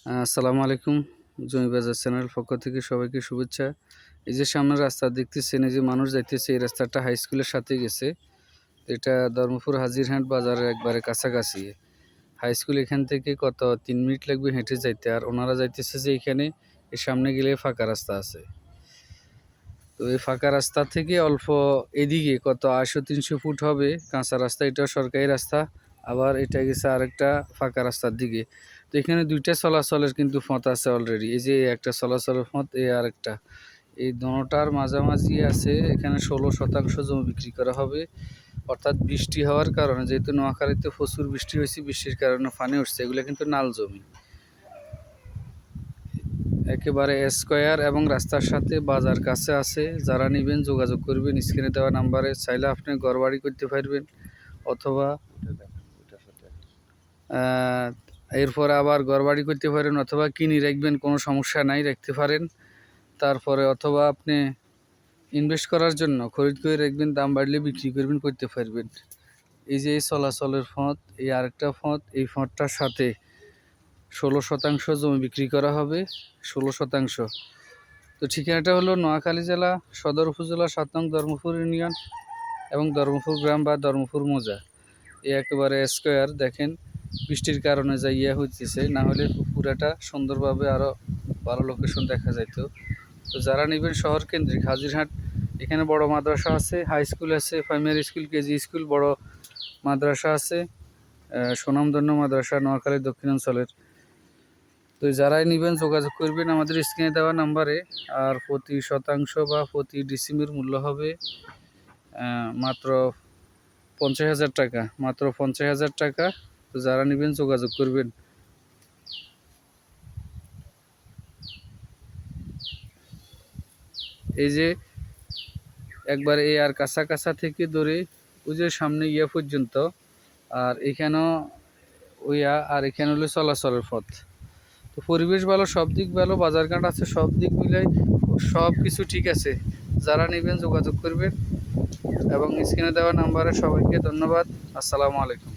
আসসালামু আলাইকুম। জমি বাজার চ্যানেল পক্ষ থেকে সবাইকে শুভেচ্ছা। এই যে সামনের রাস্তা দেখতেছেন, এই যে মানুষ যাইতেছে, এই রাস্তাটা হাই স্কুলের সাথে গেছে। এটা ধর্মপুর হাজিরহাট বাজারের একবারে কাছাকাছি। হাই স্কুল এখান থেকে কত 3 মিনিট লাগবে হেঁটে যাইতে। আর ওনারা যাইতেছে যে এখানে এই সামনে গেলে ফাঁকা রাস্তা আছে। তো এই ফাঁকা রাস্তা থেকে অল্প এদিকে কত 200-300 ফুট হবে কাঁচা রাস্তা, এটাও সরকারি রাস্তা। আবার এটা গেছে আরেকটা ফাঁকা রাস্তার দিকে। তো এখানে দুইটা চলাচলের কিন্তু পথ আছে অলরেডি। এই যে একটা চলাচলের পথ, এই আরেকটা, এই দোনোটার মাঝামাঝি আছে। এখানে 16% জমি বিক্রি করা হবে। অর্থাৎ বৃষ্টি হওয়ার কারণে, যেহেতু নোয়াখালীতে প্রচুর বৃষ্টি হয়েছে, বৃষ্টির কারণে পানি উঠছে, এগুলো কিন্তু নাল জমি একেবারে স্কয়ার এবং রাস্তার সাথে বাজার কাছে আছে। যারা নেবেন যোগাযোগ করবেন স্ক্রিনে দেওয়া নাম্বারে। চাইলে আপনি ঘরবাড়ি করতে পারবেন, অথবা এরপর আবার ঘরবাড়ি করতে পারেন, অথবা কিনে রাখবেন, কোনো সমস্যা নাই, রাখতে পারেন। তারপরে অথবা আপনি ইনভেস্ট করার জন্য খরিদ করে রাখবেন, দাম বাড়লে বিক্রি করবেন, করতে পারবেন। এই যে এই চলাচলের পথ, এই আরেকটা পথ, এই পথটার সাথে 16% জমি বিক্রি করা হবে। 16%। তো ঠিকানাটা হলো নোয়াখালী জেলা সদর উপজেলা 7 নং ধর্মপুর ইউনিয়ন এবং ধর্মপুর গ্রাম বা ধর্মপুর মৌজা। এই একেবারে স্কোয়ার। দেখেন বৃষ্টির কারণে যা হইতেছে, না হলে পুরাটা সুন্দরভাবে আরও ভালো লোকেশন দেখা যাইত। তো যারা নেবেন শহর কেন্দ্রিক হাজিরহাট, এখানে বড় মাদ্রাসা আছে, হাই স্কুল আছে, প্রাইমারি স্কুল, কেজি স্কুল, বড় মাদ্রাসা আছে, সুনামধন্য মাদ্রাসা নোয়াখালী দক্ষিণাঞ্চলের। তো যারাই নেবেন যোগাযোগ করবেন আমাদের স্ক্রিনে দেওয়া নাম্বারে। আর প্রতি শতাংশ বা প্রতি ডিসিমের মূল্য হবে মাত্র 50,000 টাকা, মাত্র 50,000 টাকা। তো যারা নেবেন যোগাযোগ করবেন। এই যে একবার এই আর কাছা থেকে ধরে ওই যে সামনে পর্যন্ত, আর এখানেও আর এখানে হলো চলাচলের পথ। তো পরিবেশ ভালো, সব দিক ভালো, বাজারঘাট আছে, সব দিক মিলাই সব কিছু ঠিক আছে। যারা নেবেন যোগাযোগ করবেন এবং স্ক্রিনে দেওয়া নাম্বারে। সবাইকে ধন্যবাদ। আসসালামু আলাইকুম।